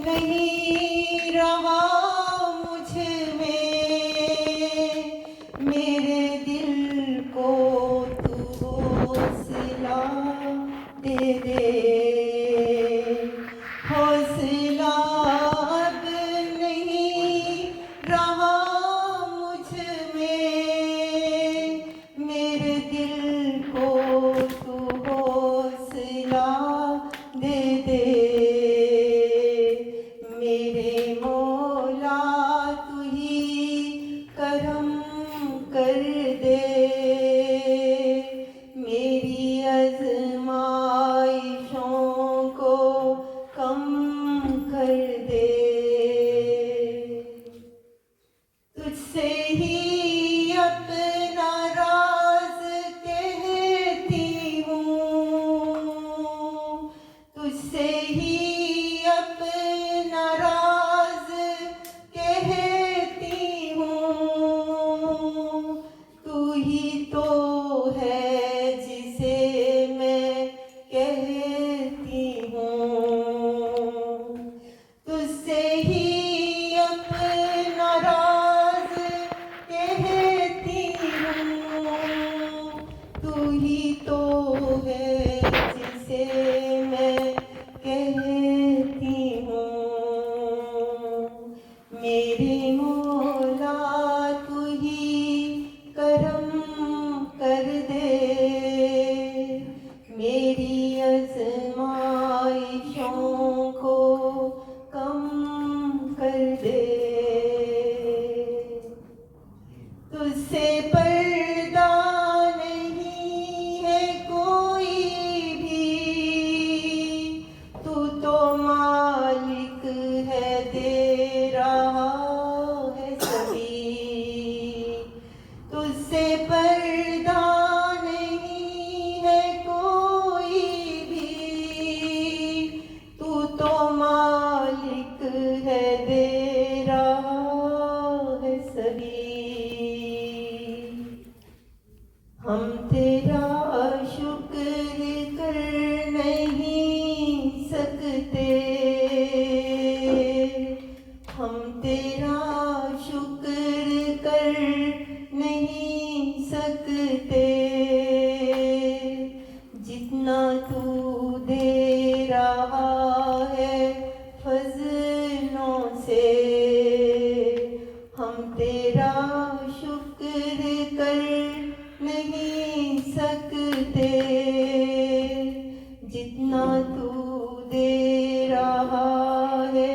नहीं रहा मुझ में, मेरे दिल को तू हौसला दे दे। हौसला अब नहीं रहा मुझ में, मेरे दिल को तू हौसला दे दे। मेरे मौला तू ही करम कर दे, मेरी आज़माइशों को कम कर दे। तुझसे ही अपना राज कहती हूँ, तुझसे ही अपना राज कहती हूँ। तू ही तो है जिसे मैं कहती हूँ, तुझसे ही अपना राज कहती हूँ। तू ही तो है जिसे मैं कहती हूँ। मेरे मौला तू ही करम कर दे, मेरी आज़माइशों को कम कर दे। तुझसे पर्दा नहीं है कोई भी, तू तो मालिक है, दे रहा है सभी। तुझसे पर्दा नहीं है कोई भी, तू तो मालिक है, दे रहा है सभी। हम तेरा शुक्र कर नहीं सकते, हम तेरा शुक्र कर नहीं सकते। जितना तू दे रहा है फजलों से, हम तेरा शुक्र कर नहीं सकते। जितना तू दे रहा है